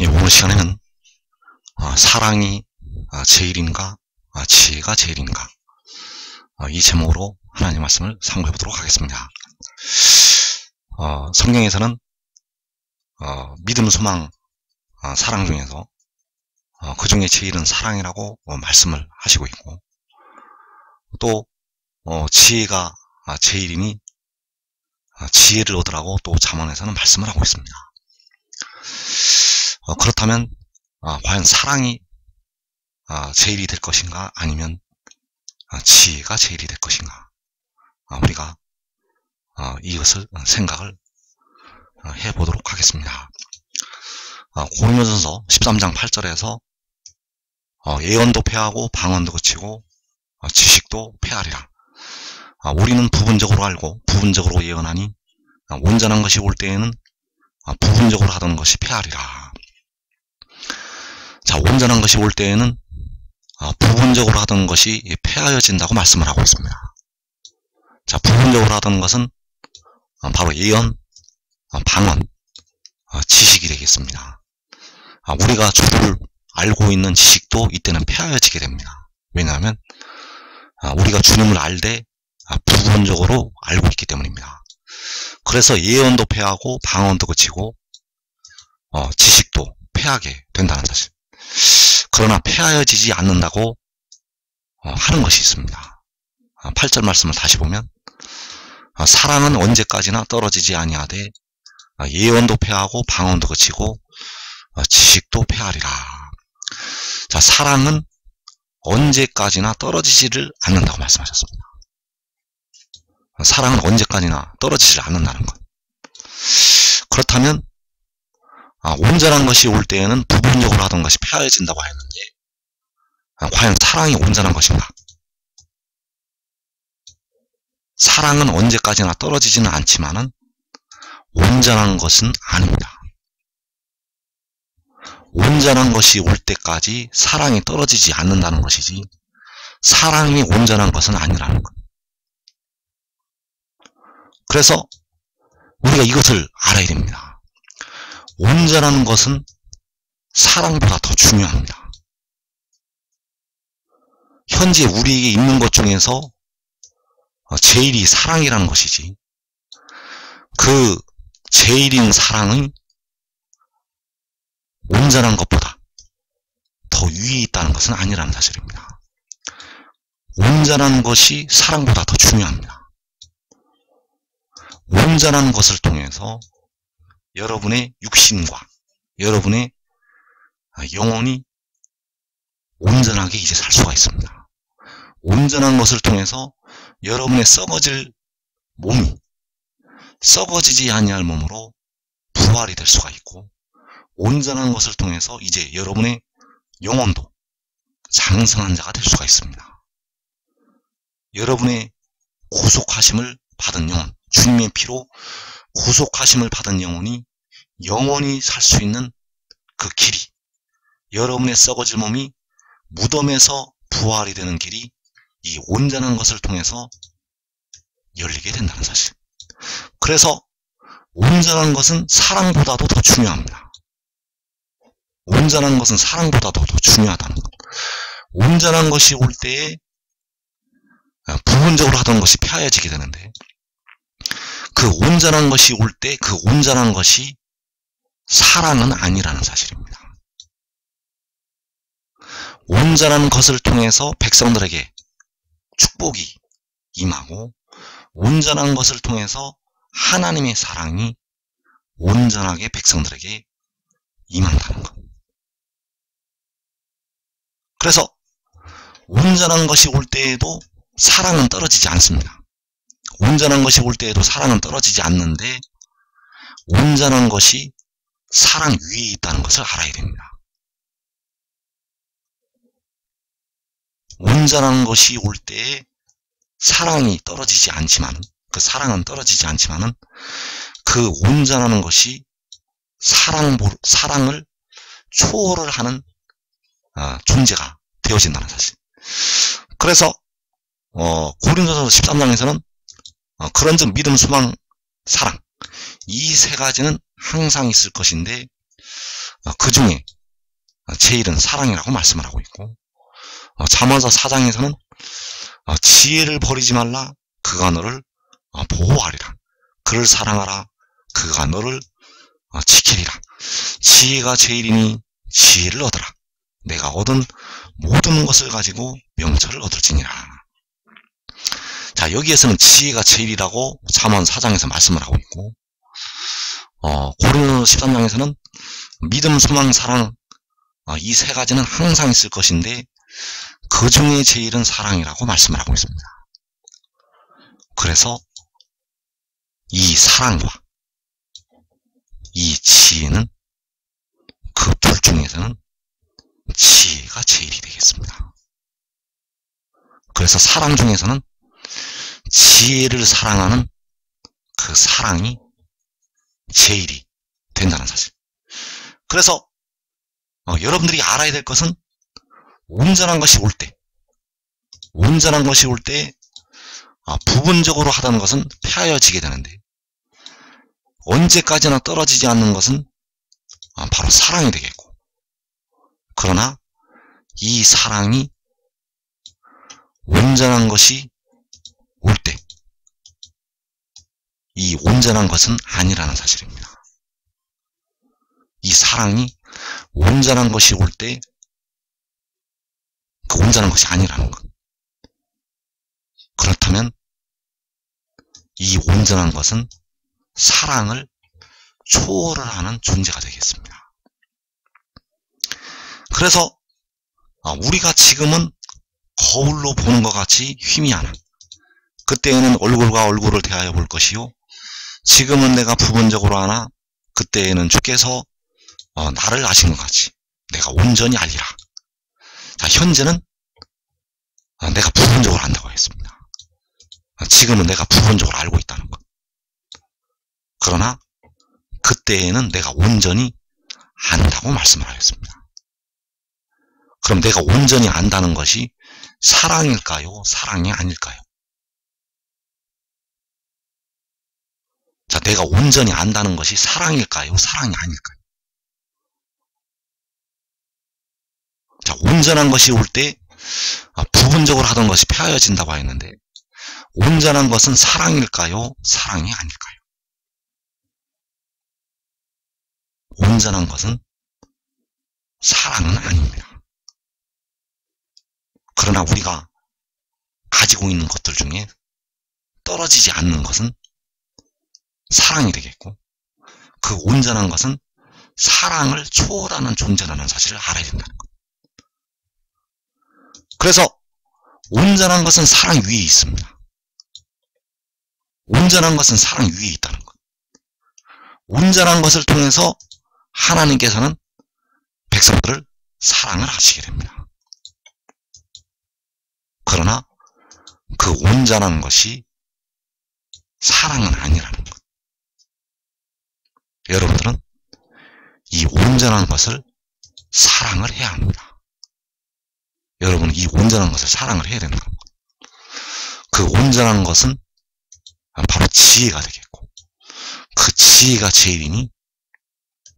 오늘 시간에는 사랑이 제일인가 지혜가 제일인가 이 제목으로 하나님의 말씀을 상고해 보도록 하겠습니다. 성경에서는 믿음, 소망, 사랑 중에서 그 중에 제일은 사랑이라고 말씀을 하시고 있고, 또 지혜가 제일이니 지혜를 얻으라고 또 잠언에서는 말씀을 하고 있습니다. 그렇다면 과연 사랑이 제일이 될 것인가, 아니면 지혜가 제일이 될 것인가, 우리가 이것을 생각을 해보도록 하겠습니다. 고린도전서 13장 8절에서 예언도 패하고 방언도 그치고 지식도 패하리라. 우리는 부분적으로 알고 부분적으로 예언하니 온전한 것이 올 때에는 부분적으로 하던 것이 패하리라. 자, 온전한 것이 올 때에는 부분적으로 하던 것이 패하여진다고 말씀을 하고 있습니다. 자, 부분적으로 하던 것은 바로 예언, 방언, 지식이 되겠습니다. 우리가 주를 알고 있는 지식도 이때는 패하여지게 됩니다. 왜냐하면 우리가 주님을 알되 부분적으로 알고 있기 때문입니다. 그래서 예언도 패하고 방언도 그치고 지식도 패하게 된다는 사실. 그러나 패하여지지 않는다고 하는 것이 있습니다. 8절 말씀을 다시 보면 사랑은 언제까지나 떨어지지 아니하되 예언도 패하고 방언도 그치고 지식도 패하리라. 자, 사랑은 언제까지나 떨어지지를 않는다고 말씀하셨습니다. 사랑은 언제까지나 떨어지지 않는다는 것. 그렇다면 온전한 것이 올 때에는 부분적으로 하던 것이 패하여진다고 했는데, 과연 사랑이 온전한 것인가? 사랑은 언제까지나 떨어지지는 않지만은 온전한 것은 아닙니다. 온전한 것이 올 때까지 사랑이 떨어지지 않는다는 것이지, 사랑이 온전한 것은 아니라는 것. 그래서 우리가 이것을 알아야 됩니다. 온전한 것은 사랑보다 더 중요합니다. 현재 우리에게 있는 것 중에서 제일이 사랑이라는 것이지, 그 제일인 사랑은 온전한 것보다 더 위에 있다는 것은 아니라는 사실입니다. 온전한 것이 사랑보다 더 중요합니다. 온전한 것을 통해서 여러분의 육신과 여러분의 영혼이 온전하게 이제 살 수가 있습니다. 온전한 것을 통해서 여러분의 썩어질 몸이 썩어지지 아니할 몸으로 부활이 될 수가 있고, 온전한 것을 통해서 이제 여러분의 영혼도 장성한 자가 될 수가 있습니다. 여러분의 구속하심을 받은 영혼, 주님의 피로 구속하심을 받은 영혼이 영원히 살 수 있는 그 길이, 여러분의 썩어질 몸이 무덤에서 부활이 되는 길이 이 온전한 것을 통해서 열리게 된다는 사실. 그래서 온전한 것은 사랑보다도 더 중요합니다. 온전한 것은 사랑보다도 더 중요하다는 것. 온전한 것이 올 때에 부분적으로 하던 것이 패하여지게 되는데, 그 온전한 것이 올 때 그 온전한 것이 사랑은 아니라는 사실입니다. 온전한 것을 통해서 백성들에게 축복이 임하고, 온전한 것을 통해서 하나님의 사랑이 온전하게 백성들에게 임한다는 것. 그래서 온전한 것이 올 때에도 사랑은 떨어지지 않습니다. 온전한 것이 올 때에도 사랑은 떨어지지 않는데, 온전한 것이 사랑 위에 있다는 것을 알아야 됩니다. 온전한 것이 올 때에 사랑이 떨어지지 않지만, 그 사랑은 떨어지지 않지만은 그 온전한 것이 사랑을 초월을 하는 존재가 되어진다는 사실. 그래서 고린도전서 13장에서는 그런즉 믿음, 소망, 사랑, 이 세 가지는 항상 있을 것인데 그 중에 제일은 사랑이라고 말씀을 하고 있고, 잠언서 4장에서는 지혜를 버리지 말라. 그가 너를 보호하리라. 그를 사랑하라. 그가 너를 지키리라. 지혜가 제일이니 지혜를 얻으라. 내가 얻은 모든 것을 가지고 명철을 얻을지니라. 자, 여기에서는 지혜가 제일이라고 잠언 4장에서 말씀을 하고 있고, 고린도 13장에서는 믿음, 소망, 사랑, 이 세 가지는 항상 있을 것인데 그 중에 제일은 사랑이라고 말씀을 하고 있습니다. 그래서 이 사랑과 이 지혜는 그 둘 중에서는 지혜가 제일이 되겠습니다. 그래서 사랑 중에서는 지혜를 사랑하는 그 사랑이 제일이 된다는 사실. 그래서 여러분들이 알아야 될 것은 온전한 것이 올 때, 부분적으로 하다는 것은 폐하여지게 되는데, 언제까지나 떨어지지 않는 것은 바로 사랑이 되겠고, 그러나 이 사랑이 온전한 것이 올 때, 이 온전한 것은 아니라는 사실입니다. 이 사랑이 온전한 것이 올 때 그 온전한 것이 아니라는 것. 그렇다면 이 온전한 것은 사랑을 초월을 하는 존재가 되겠습니다. 그래서 우리가 지금은 거울로 보는 것 같이 희미하나, 그때에는 얼굴과 얼굴을 대하여 볼 것이요, 지금은 내가 부분적으로 하나 그때에는 주께서 나를 아신 것 같이 내가 온전히 알리라. 자, 현재는 내가 부분적으로 안다고 했습니다. 지금은 내가 부분적으로 알고 있다는 것. 그러나 그때에는 내가 온전히 안다고 말씀을 하였습니다. 그럼 내가 온전히 안다는 것이 사랑일까요? 사랑이 아닐까요? 자, 내가 온전히 안다는 것이 사랑일까요? 사랑이 아닐까요? 자, 온전한 것이 올 때 부분적으로 하던 것이 폐하여진다고 했는데, 온전한 것은 사랑일까요? 사랑이 아닐까요? 온전한 것은 사랑은 아닙니다. 그러나 우리가 가지고 있는 것들 중에 떨어지지 않는 것은 사랑이 되겠고, 그 온전한 것은 사랑을 초월하는 존재라는 사실을 알아야 된다는 것. 그래서 온전한 것은 사랑 위에 있습니다. 온전한 것은 사랑 위에 있다는 것. 온전한 것을 통해서 하나님께서는 백성들을 사랑을 하시게 됩니다. 그러나 그 온전한 것이 사랑은 아니라는 것. 여러분들은 이 온전한 것을 사랑을 해야 합니다. 여러분은 이 온전한 것을 사랑을 해야 된다는 것. 그 온전한 것은 바로 지혜가 되겠고, 그 지혜가 제일이니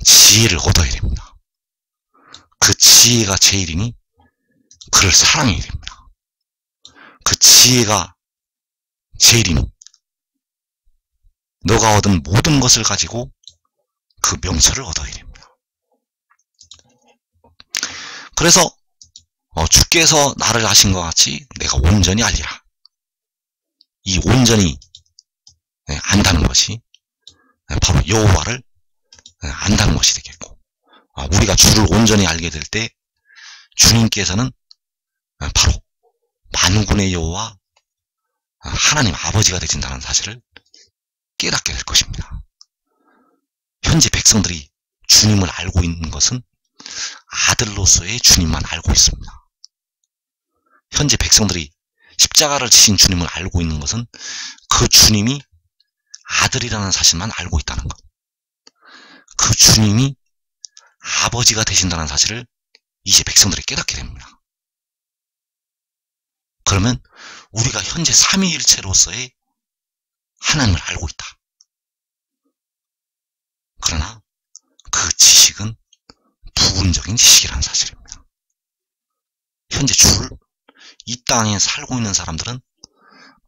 지혜를 얻어야 됩니다. 그 지혜가 제일이니 그를 사랑해야 됩니다. 그 지혜가 제일이니 너가 얻은 모든 것을 가지고 그 명철을 얻어야 됩니다. 그래서 주께서 나를 아신 것 같이 내가 온전히 알리라. 이 온전히 안다는 것이 바로 여호와를 안다는 것이 되겠고, 우리가 주를 온전히 알게 될 때 주님께서는 바로 만군의 여호와 하나님 아버지가 되신다는 사실을 깨닫게 될 것입니다. 현재 백성들이 주님을 알고 있는 것은 아들로서의 주님만 알고 있습니다. 현재 백성들이 십자가를 지신 주님을 알고 있는 것은 그 주님이 아들이라는 사실만 알고 있다는 것. 그 주님이 아버지가 되신다는 사실을 이제 백성들이 깨닫게 됩니다. 그러면 우리가 현재 삼위일체로서의 하나님을 알고 있다. 그러나 그 지식은 부분적인 지식이라는 사실입니다. 현재 주를 이 땅에 살고 있는 사람들은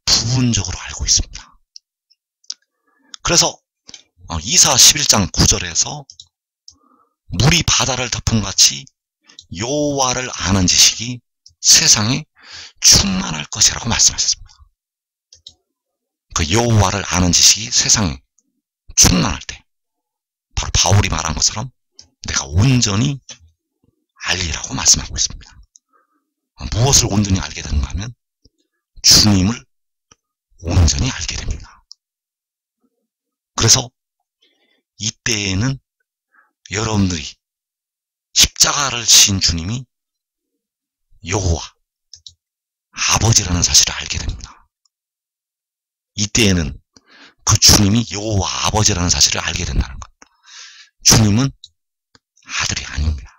부분적으로 알고 있습니다. 그래서 이사 11장 9절에서 물이 바다를 덮은 같이 여호와를 아는 지식이 세상에 충만할 것이라고 말씀하셨습니다. 그 여호와를 아는 지식이 세상에 충만할 때 바로 바울이 말한 것처럼 내가 온전히 알리라고 말씀하고 있습니다. 무엇을 온전히 알게 되는가 하면 주님을 온전히 알게 됩니다. 그래서 이때에는 여러분들이 십자가를 지신 주님이 여호와 아버지라는 사실을 알게 됩니다. 이때에는 그 주님이 여호와 아버지라는 사실을 알게 된다는 것. 주님은 아들이 아닙니다.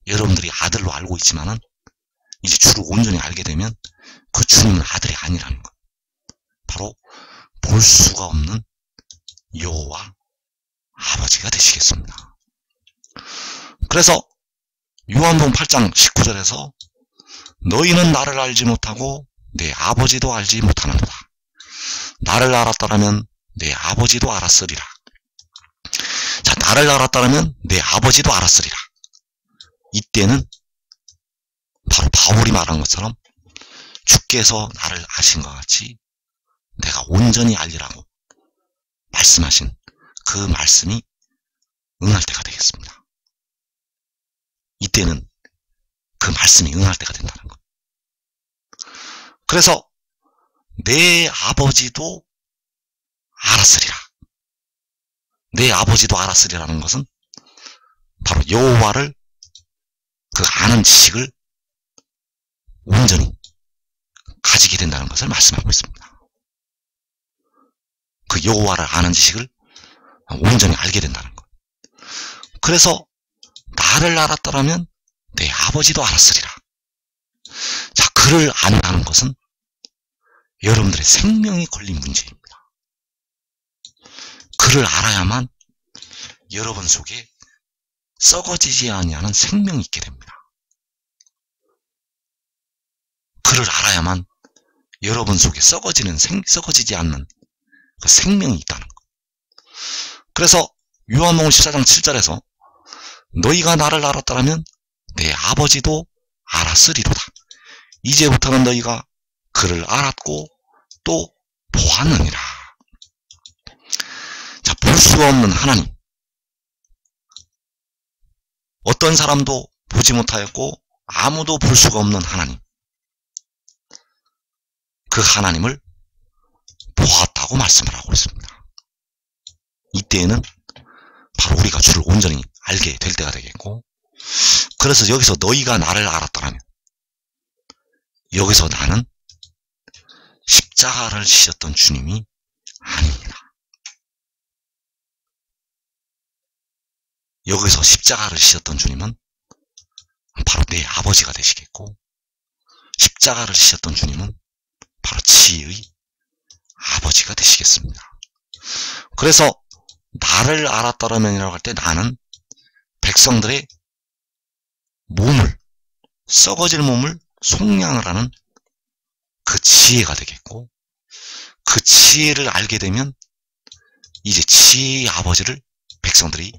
여러분들이 아들로 알고 있지만은 이제 주를 온전히 알게 되면 그 주님은 아들이 아니라는 것. 바로 볼 수가 없는 여호와 아버지가 되시겠습니다. 그래서 요한복음 8장 19절에서 너희는 나를 알지 못하고 내 아버지도 알지 못하는도다. 나를 알았다라면 내 아버지도 알았으리라. 자, 나를 알았다라면 내 아버지도 알았으리라. 이때는 바로 바울이 말한 것처럼 주께서 나를 아신 것 같이 내가 온전히 알리라고 말씀하신 그 말씀이 응할 때가 되겠습니다. 이때는 그 말씀이 응할 때가 된다는 것. 그래서 내 아버지도 알았으리라. 내 아버지도 알았으리라는 것은 바로 여호와를 그 아는 지식을 온전히 가지게 된다는 것을 말씀하고 있습니다. 그 여호와를 아는 지식을 온전히 알게 된다는 것. 그래서 나를 알았더라면 내 아버지도 알았으리라. 자, 그를 안다는 것은 여러분들의 생명이 걸린 문제입니다. 그를 알아야만 여러분 속에 썩어지지 아니하는 생명이 있게 됩니다. 그를 알아야만 여러분 속에 썩어지지 않는 그 생명이 있다는 것. 그래서 요한복음 14장 7절에서 너희가 나를 알았다라면 내 아버지도 알았으리로다. 이제부터는 너희가 그를 알았고 또 보았느니라. 자, 볼 수 없는 하나님. 어떤 사람도 보지 못하였고 아무도 볼 수가 없는 하나님. 그 하나님을 보았다고 말씀을 하고 있습니다. 이때에는 바로 우리가 주를 온전히 알게 될 때가 되겠고, 그래서 여기서 너희가 나를 알았다라면 여기서 나는 십자가를 지셨던 주님이 아닙니다. 여기서 십자가를 지셨던 주님은 바로 내 아버지가 되시겠고, 십자가를 지셨던 주님은 바로 지혜의 아버지가 되시겠습니다. 그래서 나를 알았다라면이라고 할 때 나는 백성들의 몸을, 썩어질 몸을 속량을 하는 그 지혜가 되겠고, 그 지혜를 알게 되면 이제 지혜의 아버지를 백성들이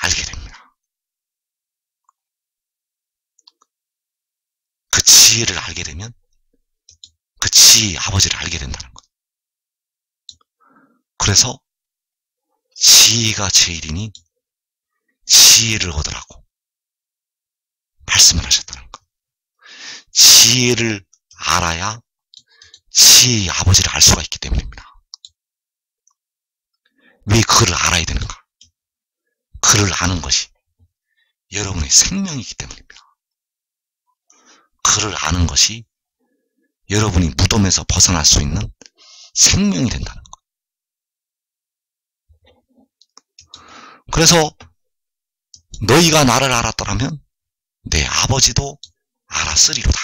알게 됩니다. 그 지혜를 알게 되면 그 지혜의 아버지를 알게 된다는 것. 그래서 지혜가 제일이니 지혜를 얻으라고 말씀을 하셨다는 것. 지혜를 알아야 지혜의 아버지를 알 수가 있기 때문입니다. 왜 그를 알아야 되는가? 그를 아는 것이 여러분의 생명이기 때문입니다. 그를 아는 것이 여러분이 무덤에서 벗어날 수 있는 생명이 된다는 것. 그래서 너희가 나를 알았더라면 내 아버지도 알았으리로다.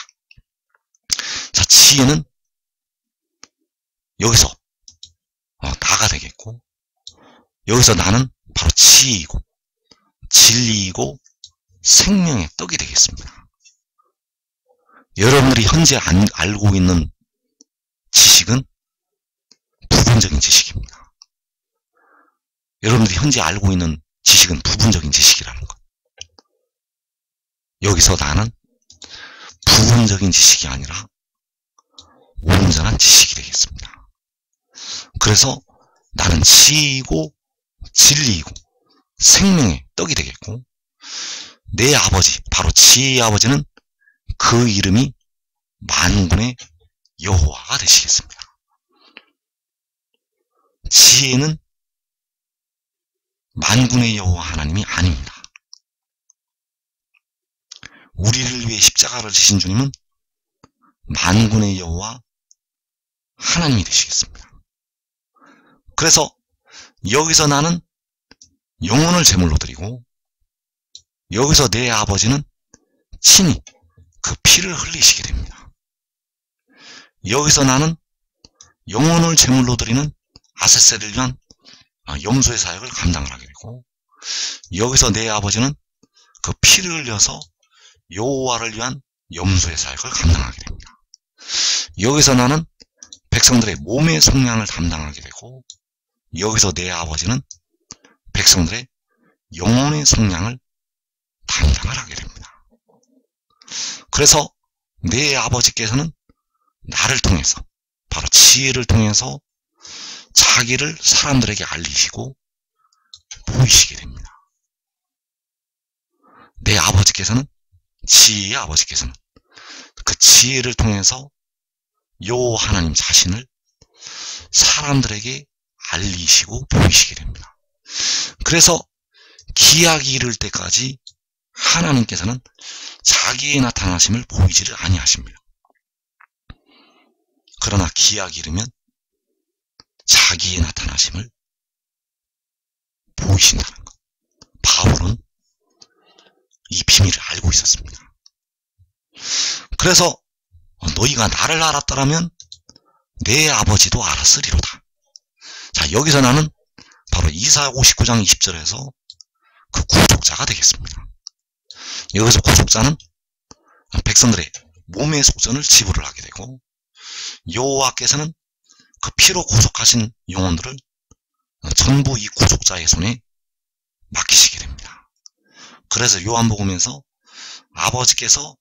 자, 지혜는 여기서 나가 되겠고, 여기서 나는 바로 지혜이고, 진리이고 생명의 떡이 되겠습니다. 여러분들이 현재 알고 있는 지식은 부분적인 지식입니다. 여러분들이 현재 알고 있는 지식은 부분적인 지식이라는 것. 여기서 나는 부분적인 지식이 아니라 온전한 지식이 되겠습니다. 그래서 나는 지혜이고 진리이고 생명의 떡이 되겠고, 내 아버지, 바로 지혜의 아버지는 그 이름이 만군의 여호와가 되시겠습니다. 지혜는 만군의 여호와 하나님이 아닙니다. 우리를 위해 십자가를 지신 주님은 만군의 여호와 하나님이 되시겠습니다. 그래서 여기서 나는 영혼을 제물로 드리고, 여기서 내 아버지는 친히 그 피를 흘리시게 됩니다. 여기서 나는 영혼을 제물로 드리는 아세세를 위한 염소의 사역을 감당을 하게 되고, 여기서 내 아버지는 그 피를 흘려서 여호와를 위한 염소의 사역을 감당하게 됩니다. 여기서 나는 백성들의 몸의 속량을 담당하게 되고, 여기서 내 아버지는 백성들의 영혼의 속량을 담당을 하게 됩니다. 그래서 내 아버지께서는 나를 통해서, 바로 지혜를 통해서 자기를 사람들에게 알리시고 보이시게 됩니다. 내 아버지께서는, 지혜의 아버지께서는 그 지혜를 통해서 여호와 하나님 자신을 사람들에게 알리시고 보이시게 됩니다. 그래서 기약이 이를 때까지 하나님께서는 자기의 나타나심을 보이지를 아니하십니다. 그러나 기약이 이르면 자기의 나타나심을 보이신다는 것. 바울은 이 비밀을 알고 있었습니다. 그래서 너희가 나를 알았더라면 내 아버지도 알았으리로다. 자, 여기서 나는 바로 이사야 59장 20절에서 그 구속자가 되겠습니다. 여기서 구속자는 백성들의 몸의 속전을 지불을 하게 되고, 여호와께서는 그 피로 구속하신 영혼들을 전부 이 구속자의 손에 맡기시게 됩니다. 그래서 요한복음에서 아버지께서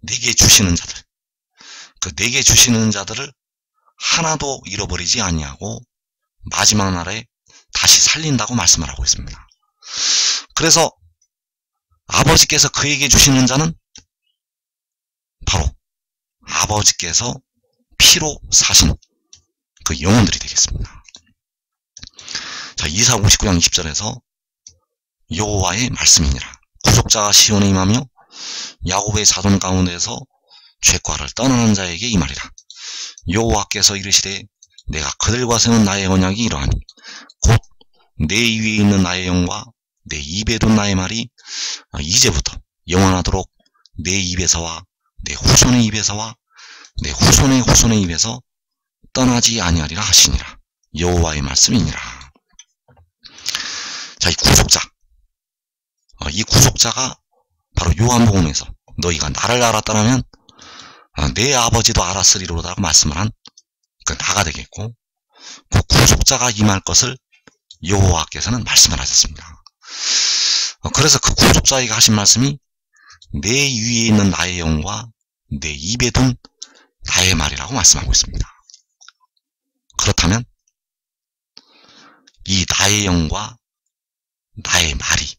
내게 주시는 자들, 그 내게 주시는 자들을 하나도 잃어버리지 아니하고 마지막 날에 다시 살린다고 말씀을 하고 있습니다. 그래서 아버지께서 그에게 주시는 자는 바로 아버지께서 피로 사신 그 영혼들이 되겠습니다. 자, 이사야 59장 20절에서 여호와의 말씀이니라. 구속자가 시온에 임하며 야곱의 사돈 가운데서 죄과를 떠나는 자에게 임하리라. 여호와께서 이르시되 내가 그들과 세운 나의 언약이 이러하니 곧 내 위에 있는 나의 영과 내 입에 둔 나의 말이 이제부터 영원하도록 내 입에서와 내 후손의 입에서와 내 후손의 후손의 입에서 떠나지 아니하리라 하시니라. 여호와의 말씀이니라. 자, 이 구속자가 바로 요한복음에서 너희가 나를 알았다면 내 아버지도 알았으리로라고 말씀을 한 그 나가 되겠고, 그 구속자가 임할 것을 여호와께서는 말씀을 하셨습니다. 그래서 그 구속자에게 하신 말씀이 내 위에 있는 나의 영과 내 입에 둔 나의 말이라고 말씀하고 있습니다. 그렇다면 이 나의 영과 나의 말이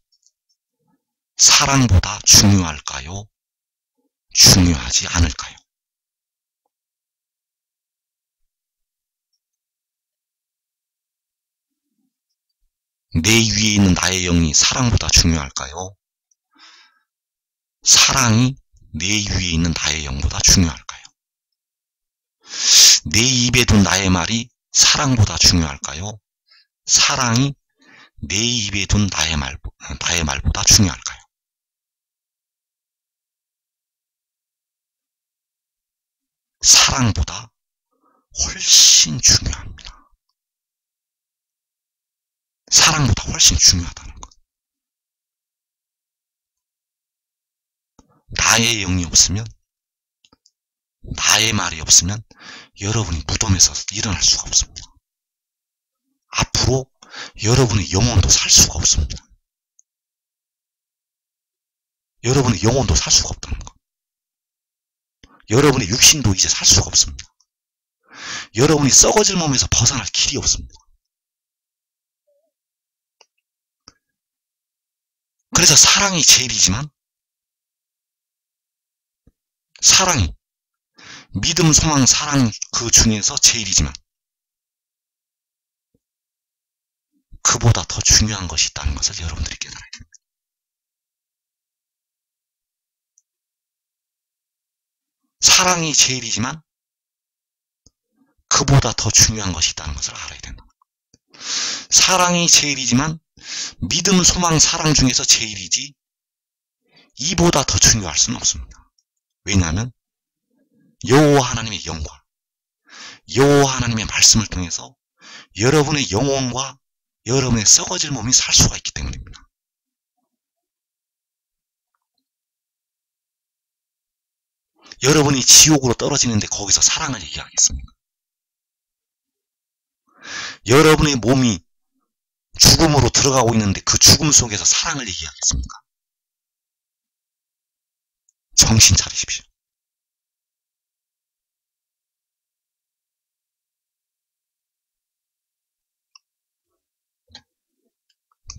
사랑보다 중요할까요? 중요하지 않을까요? 내 위에 있는 나의 영이 사랑보다 중요할까요? 사랑이 내 위에 있는 나의 영보다 중요할까요? 내 입에 둔 나의 말이 사랑보다 중요할까요? 사랑이 내 입에 둔 나의 말보다 중요할까요? 사랑보다 훨씬 중요합니다. 사랑보다 훨씬 중요하다는 것. 나의 영이 없으면, 나의 말이 없으면 여러분이 무덤에서 일어날 수가 없습니다. 앞으로 여러분의 영혼도 살 수가 없습니다. 여러분의 영혼도 살 수가 없다는 것. 여러분의 육신도 이제 살 수가 없습니다. 여러분이 썩어질 몸에서 벗어날 길이 없습니다. 그래서 사랑이 제일이지만, 사랑이 믿음, 소망, 사랑 그 중에서 제일이지만 그보다 더 중요한 것이 있다는 것을 여러분들이 깨달아야 됩니다. 사랑이 제일이지만 그보다 더 중요한 것이 있다는 것을 알아야 된다. 사랑이 제일이지만 믿음, 소망, 사랑 중에서 제일이지 이보다 더 중요할 수는 없습니다. 왜냐하면 여호와 하나님의 영과 여호와 하나님의 말씀을 통해서 여러분의 영혼과 여러분의 썩어질 몸이 살 수가 있기 때문입니다. 여러분이 지옥으로 떨어지는데 거기서 사랑을 얘기하겠습니까? 여러분의 몸이 죽음으로 들어가고 있는데 그 죽음 속에서 사랑을 얘기하겠습니까? 정신 차리십시오.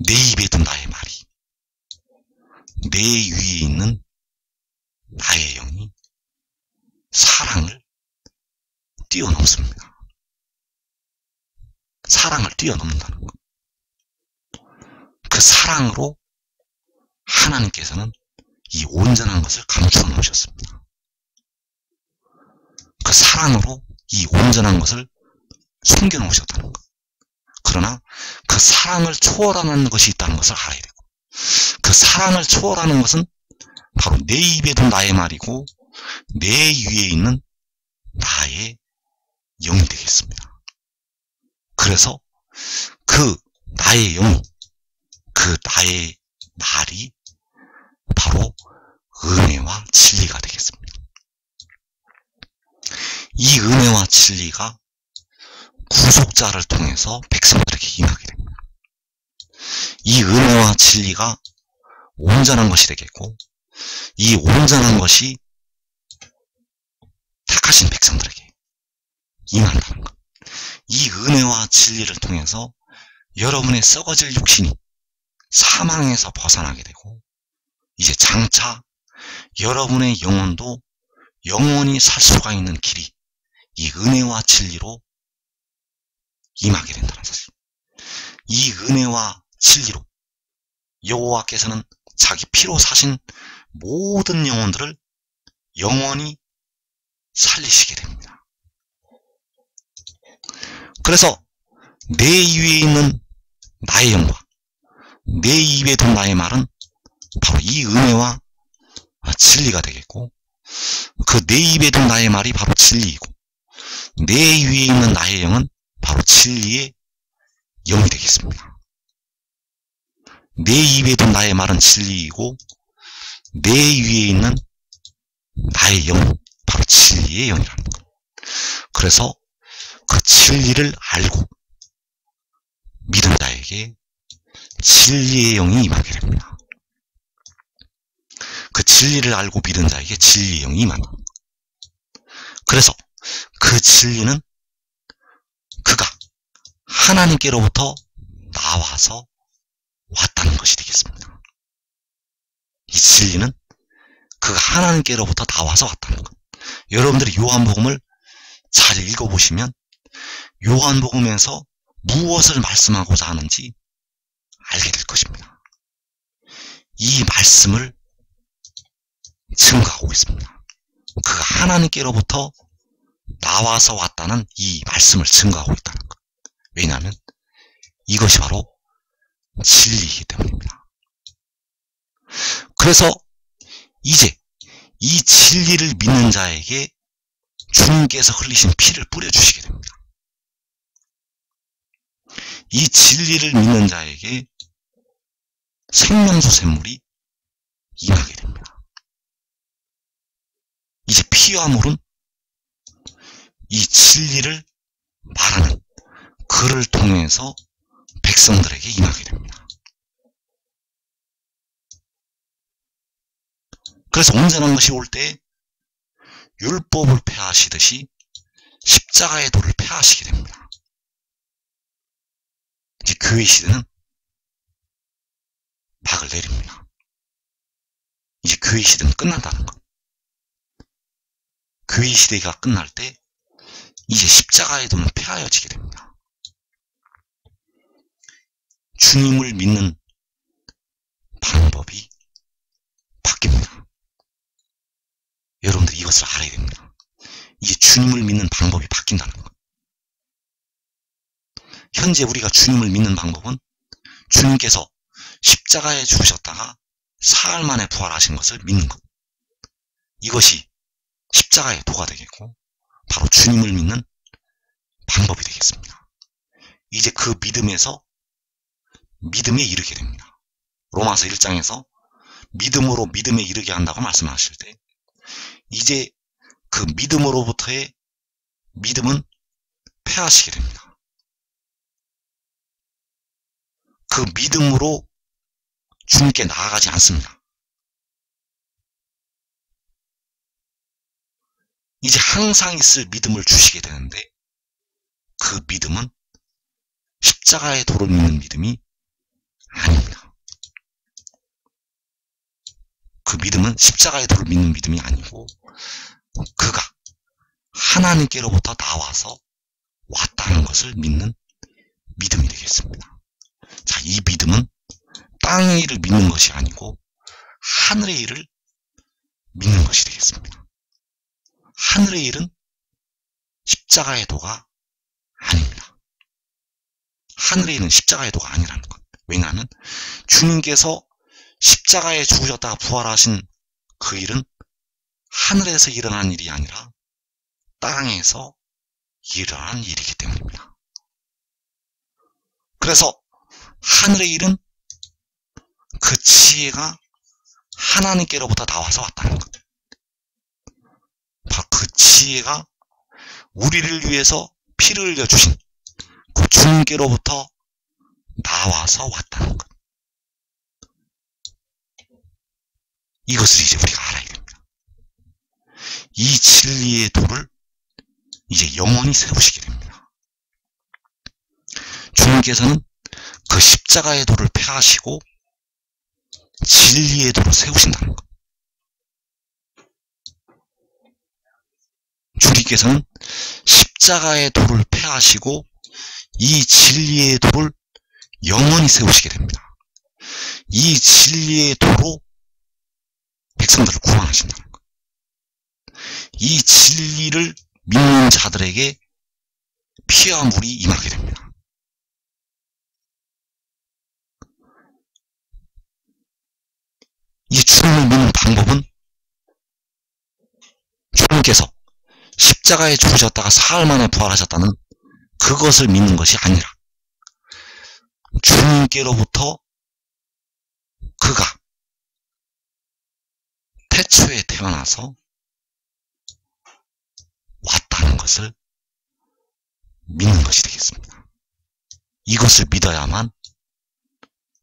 내 입에 든 나의 말이, 내 위에 있는 나의 영이 사랑을 뛰어넘습니다. 사랑을 뛰어넘는다는 것. 그 사랑으로 하나님께서는 이 온전한 것을 감추어 놓으셨습니다. 그 사랑으로 이 온전한 것을 숨겨 놓으셨다는 것. 그러나 그 사랑을 초월하는 것이 있다는 것을 알아야 되고, 그 사랑을 초월하는 것은 바로 내 입에 든 나의 말이고 내 위에 있는 나의 영이 되겠습니다. 그래서 그 나의 영이, 그 나의 말이 바로 은혜와 진리가 되겠습니다. 이 은혜와 진리가 구속자를 통해서 백성들에게 임하게 됩니다. 이 은혜와 진리가 온전한 것이 되겠고, 이 온전한 것이 택하신 백성들에게 임한다는 것. 이 은혜와 진리를 통해서 여러분의 썩어질 육신이 사망에서 벗어나게 되고, 이제 장차 여러분의 영혼도 영원히 살 수가 있는 길이 이 은혜와 진리로 임하게 된다는 사실. 이 은혜와 진리로 여호와께서는 자기 피로 사신 모든 영혼들을 영원히 살리시게 됩니다. 그래서 내 위에 있는 나의 영과 내 입에 든 나의 말은 바로 이 은혜와 진리가 되겠고, 그 내 입에 든 나의 말이 바로 진리이고, 내 위에 있는 나의 영은 바로 진리의 영이 되겠습니다. 내 입에 든 나의 말은 진리이고 내 위에 있는 나의 영은 바로 진리의 영이라는 것. 그래서 그 진리를 알고 믿은 자에게 진리의 영이 임하게 됩니다. 그 진리를 알고 믿은 자에게 진리의 영이 임한다. 그래서 그 진리는 그가 하나님께로부터 나와서 왔다는 것이 되겠습니다. 이 진리는 그가 하나님께로부터 나와서 왔다는 것. 여러분들이 요한복음을 잘 읽어보시면 요한복음에서 무엇을 말씀하고자 하는지 알게 될 것입니다. 이 말씀을 증거하고 있습니다. 그가 하나님께로부터 나와서 왔다는 이 말씀을 증거하고 있다는 것. 왜냐하면 이것이 바로 진리이기 때문입니다. 그래서 이제 이 진리를 믿는 자에게 주님께서 흘리신 피를 뿌려주시게 됩니다. 이 진리를 믿는 자에게 생명수 샘물이 임하게 됩니다. 피화물은 이 진리를 말하는 글을 통해서 백성들에게 임하게 됩니다. 그래서 온전한 것이 올 때 율법을 폐하시듯이 십자가의 도를 폐하시게 됩니다. 이제 교회 시대는 막을 내립니다. 이제 교회 시대는 끝난다는 것. 교회 시대가 끝날 때 이제 십자가의 도는 폐하여지게 됩니다. 주님을 믿는 방법이 바뀝니다. 여러분들이 이것을 알아야 됩니다. 이제 주님을 믿는 방법이 바뀐다는 것. 현재 우리가 주님을 믿는 방법은 주님께서 십자가에 죽으셨다가 사흘 만에 부활하신 것을 믿는 것. 이것이 십자가의 도가 되겠고 바로 주님을 믿는 방법이 되겠습니다. 이제 그 믿음에서 믿음에 이르게 됩니다. 로마서 1장에서 믿음으로 믿음에 이르게 한다고 말씀하실 때 이제 그 믿음으로부터의 믿음은 폐하시게 됩니다. 그 믿음으로 주님께 나아가지 않습니다. 이제 항상 있을 믿음을 주시게 되는데 그 믿음은 십자가의 도를 믿는 믿음이 아닙니다. 그 믿음은 십자가의 도를 믿는 믿음이 아니고 그가 하나님께로부터 나와서 왔다는 것을 믿는 믿음이 되겠습니다. 자, 이 믿음은 땅의 일을 믿는 것이 아니고 하늘의 일을 믿는 것이 되겠습니다. 하늘의 일은 십자가의 도가 아닙니다. 하늘의 일은 십자가의 도가 아니라는 것. 왜냐하면 주님께서 십자가에 죽으셨다가 부활하신 그 일은 하늘에서 일어난 일이 아니라 땅에서 일어난 일이기 때문입니다. 그래서 하늘의 일은 그 지혜가 하나님께로부터 나와서 왔다는 것. 바로 그 지혜가 우리를 위해서 피를 흘려주신 그 주님께로부터 나와서 왔다는 것. 이것을 이제 우리가 알아야 됩니다. 이 진리의 도를 이제 영원히 세우시게 됩니다. 주님께서는 그 십자가의 도를 폐하시고 진리의 도를 세우신다는 것. 주님께서는 십자가의 도를 폐하시고 이 진리의 도를 영원히 세우시게 됩니다. 이 진리의 도로 백성들을 구원하신다는 것. 이 진리를 믿는 자들에게 피와 물이 임하게 됩니다. 이 주님을 믿는 방법은 주님께서 십자가에 죽으셨다가 사흘 만에 부활하셨다는 그것을 믿는 것이 아니라 주님께로부터 그가 태초에 태어나서 왔다는 것을 믿는 것이 되겠습니다. 이것을 믿어야만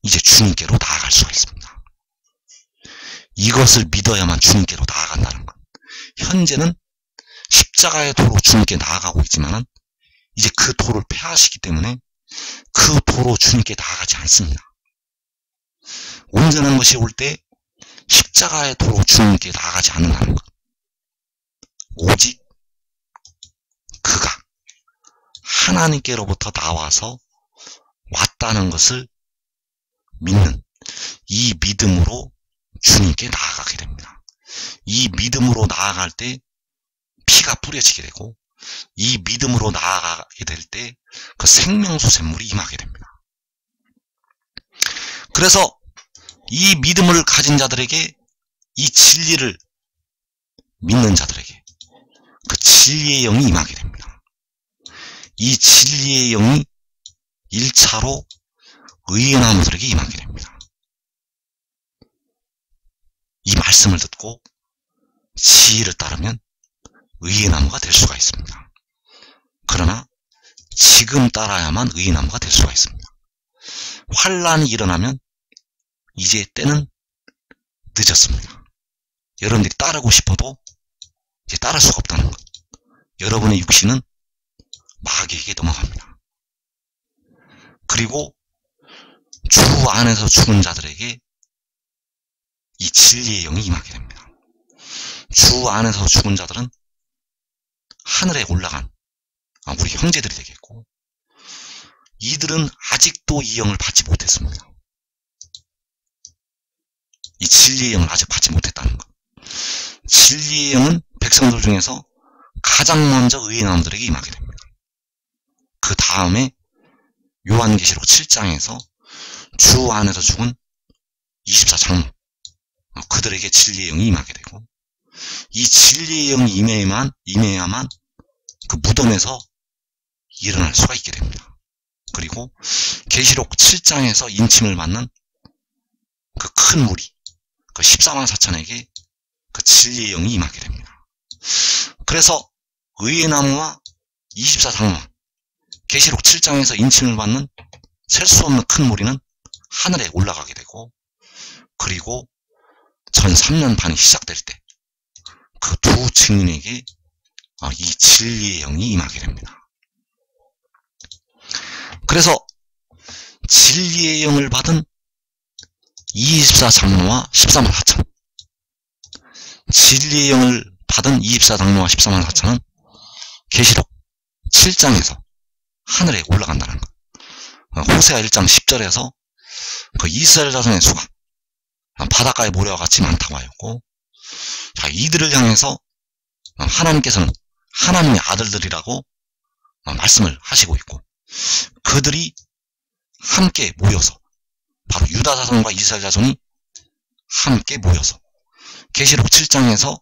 이제 주님께로 나아갈 수가 있습니다. 이것을 믿어야만 주님께로 나아간다는 것. 현재는 십자가의 도로 주님께 나아가고 있지만 이제 그 도를 폐하시기 때문에 그 도로 주님께 나아가지 않습니다. 온전한 것이 올 때 십자가의 도로 주님께 나아가지 않는다는 것. 오직 그가 하나님께로부터 나와서 왔다는 것을 믿는 이 믿음으로 주님께 나아가게 됩니다. 이 믿음으로 나아갈 때 피가 뿌려지게 되고 이 믿음으로 나아가게 될 때 그 생명수 샘물이 임하게 됩니다. 그래서 이 믿음을 가진 자들에게 이 진리를 믿는 자들에게 그 진리의 영이 임하게 됩니다. 이 진리의 영이 1차로 의의 나무들에게 임하게 됩니다. 이 말씀을 듣고 지혜를 따르면 의의 나무가 될 수가 있습니다. 그러나 지금 따라야만 의의 나무가 될 수가 있습니다. 환란이 일어나면 이제 때는 늦었습니다. 여러분들이 따르고 싶어도 이제 따를 수가 없다는 것. 여러분의 육신은 마귀에게 넘어갑니다. 그리고 주 안에서 죽은 자들에게 이 진리의 영이 임하게 됩니다. 주 안에서 죽은 자들은 하늘에 올라간 우리 형제들이 되겠고, 이들은 아직도 이 영을 받지 못했습니다. 이 진리의 영을 아직 받지 못했다는 것. 진리의 영은 백성들 중에서 가장 먼저 의의 나무들에게 임하게 됩니다. 그 다음에 요한계시록 7장에서 주 안에서 죽은 24장로, 그들에게 진리의 영이 임하게 되고, 이 진리의 영이 임해야만 그 무덤에서 일어날 수가 있게 됩니다. 그리고 계시록 7장에서 인침을 받는 그 큰 무리, 그 14만 4천에게 그 진리의 영이 임하게 됩니다. 그래서 의의 나무와 24장로, 계시록 7장에서 인침을 받는 셀 수 없는 큰 무리는 하늘에 올라가게 되고, 그리고 전 3년 반이 시작될 때 그 두 증인에게 이 진리의 영이 임하게 됩니다. 그래서 진리의 영을 받은 24장로와 14만 4천, 진리의 영을 받은 24장로와 14만 4천은 계시록 7장에서 하늘에 올라간다는 것. 호세아 1장 10절에서 그 이스라엘 자손의 수가 바닷가의 모래와 같이 많다고 하였고, 자, 이들을 향해서 하나님께서는 하나님의 아들들이라고 말씀을 하시고 있고, 그들이 함께 모여서, 바로 유다 자손과 이스라엘 자손이 함께 모여서 계시록 7장에서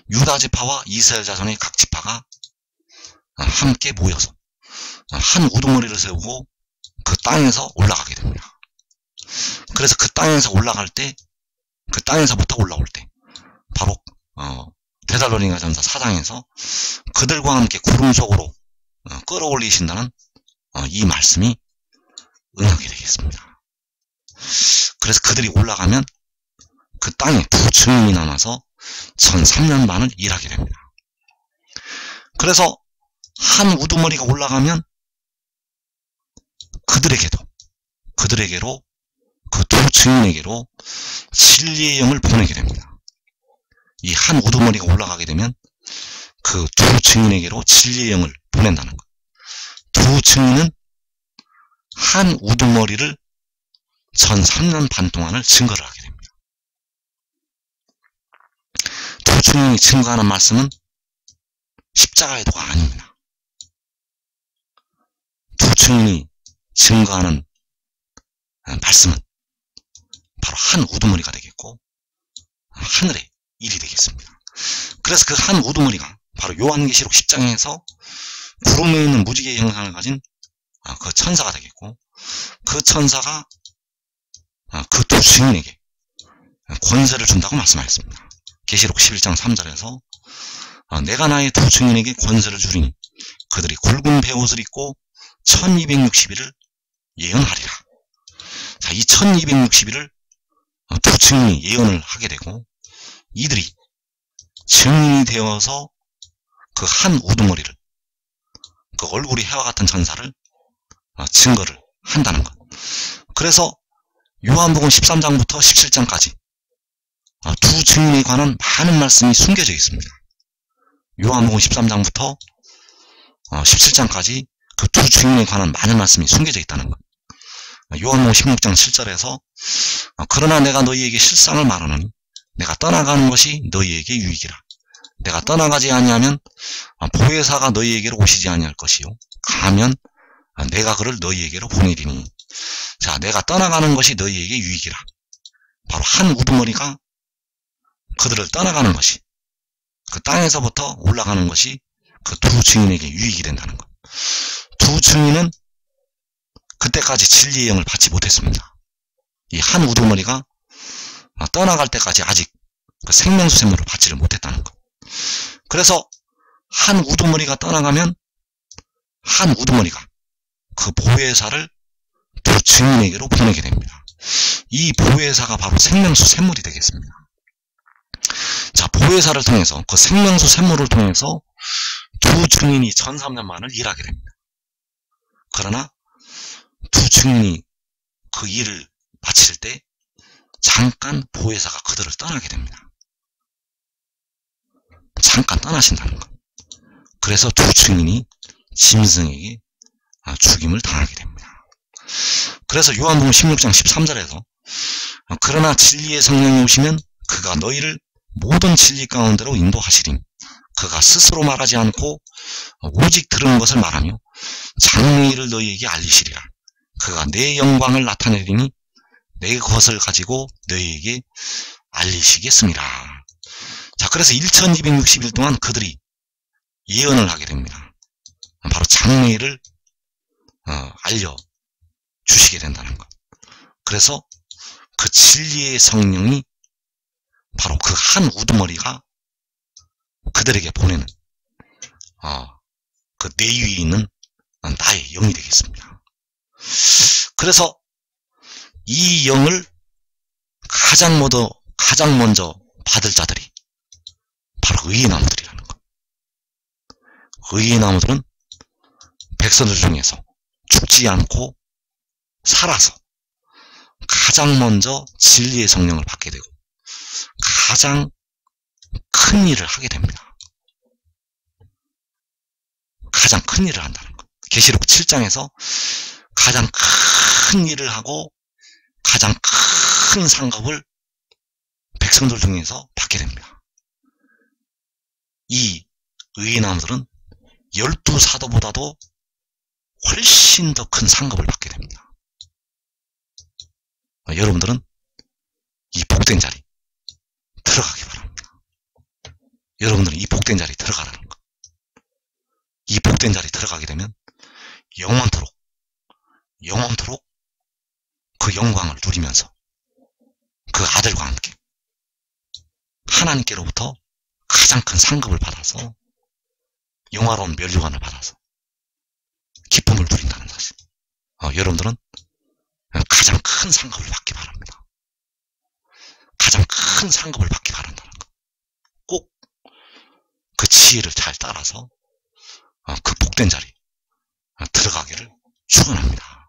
유다 지파와 이스라엘 자손의 각 지파가 함께 모여서 한 우두머리를 세우고 그 땅에서 올라가게 됩니다. 그래서 그 땅에서 올라갈 때, 그 땅에서부터 올라올 때, 바로 데살로니가 전서 4장에서 그들과 함께 구름 속으로 끌어올리신다는 이 말씀이 응하게 되겠습니다. 그래서 그들이 올라가면 그 땅에 두 증인이 남아서 전 3년 반을 일하게 됩니다. 그래서 한 우두머리가 올라가면 그들에게로 그 두 증인에게로 진리의 영을 보내게 됩니다. 이 한 우두머리가 올라가게 되면 그 두 증인에게로 진리의 영을 보낸다는 것. 두 증인은 한 우두머리를 전 3년 반 동안을 증거를 하게 됩니다. 두 증인이 증거하는 말씀은 십자가의 도가 아닙니다. 두 증인이 증거하는 말씀은 바로 한 우두머리가 되겠고, 하늘의 일이 되겠습니다. 그래서 그 한 우두머리가 바로 요한계시록 10장에서 구름에 있는 무지개의 형상을 가진 그 천사가 되겠고, 그 천사가 그 두 증인에게 권세를 준다고 말씀하였습니다. 계시록 11장 3절에서 내가 나의 두 증인에게 권세를 주리니 그들이 굵은 베옷을 입고 1260일을 예언하리라. 자, 이 1260일을 두 증인이 예언을 하게 되고, 이들이 증인이 되어서 그 한 우두머리를, 그 얼굴이 해와 같은 천사를 증거를 한다는 것. 그래서 요한복음 13장부터 17장까지 두 증인에 관한 많은 말씀이 숨겨져 있습니다. 요한복음 13장부터 17장까지 그 두 증인에 관한 많은 말씀이 숨겨져 있다는 것. 요한복음 16장 7절에서 그러나 내가 너희에게 실상을 말하노니 내가 떠나가는 것이 너희에게 유익이라. 내가 떠나가지 아니하면 보혜사가 너희에게로 오시지 아니할 것이요 가면 내가 그를 너희에게로 보내리니. 자, 내가 떠나가는 것이 너희에게 유익이라. 바로 한 우두머리가 그들을 떠나가는 것이, 그 땅에서부터 올라가는 것이 그 두 증인에게 유익이 된다는 것. 두 증인은 그때까지 진리의 영을 받지 못했습니다. 이 한 우두머리가 떠나갈 때까지 아직 그 생명수 샘물을 받지를 못했다는 것. 그래서 한 우두머리가 떠나가면 한 우두머리가 그 보혜사를 두 증인에게로 보내게 됩니다. 이 보혜사가 바로 생명수 샘물이 되겠습니다. 자, 보혜사를 통해서 그 생명수 샘물을 통해서 두 증인이 전 3년만을 일하게 됩니다. 그러나 두 증인이 그 일을 마칠 때 잠깐 보혜사가 그들을 떠나게 됩니다. 잠깐 떠나신다는 것. 그래서 두 증인이 짐승에게 죽임을 당하게 됩니다. 그래서 요한복음 16장 13절에서 그러나 진리의 성령이 오시면 그가 너희를 모든 진리 가운데로 인도하시리니 그가 스스로 말하지 않고 오직 들은 것을 말하며 장래의 일을 너희에게 알리시리라. 그가 내 영광을 나타내리니 내 것을 가지고 너희에게 알리시겠습니다. 자, 그래서 1260일 동안 그들이 예언을 하게 됩니다. 바로 장래일을 알려주시게 된다는 것. 그래서 그 진리의 성령이 바로 그 한 우두머리가 그들에게 보내는 그 내 위에 있는 나의 영이 되겠습니다. 그래서 이 영을 가장 먼저 받을 자들이 바로 의의 나무들이라는 것. 의의 나무들은 백성들 중에서 죽지 않고 살아서 가장 먼저 진리의 성령을 받게 되고 가장 큰 일을 하게 됩니다. 가장 큰 일을 한다는 것. 계시록 7장에서 가장 큰 일을 하고 가장 큰 상급을 백성들 중에서 받게 됩니다. 이 의의 나무들은 12사도보다도 훨씬 더 큰 상급을 받게 됩니다. 여러분들은 이 복된 자리 들어가기 바랍니다. 여러분들은 이 복된 자리 들어가라는 것. 이 복된 자리 들어가게 되면 영원토록 그 영광을 누리면서 그 아들과 함께 하나님께로부터 가장 큰 상급을 받아서 영화로운 멸류관을 받아서 기쁨을 누린다는 사실. 여러분들은 가장 큰 상급을 받기 바랍니다. 가장 큰 상급을 받기 바란다는 것. 꼭 그 지혜를 잘 따라서 그 복된 자리 들어가기를 축원합니다.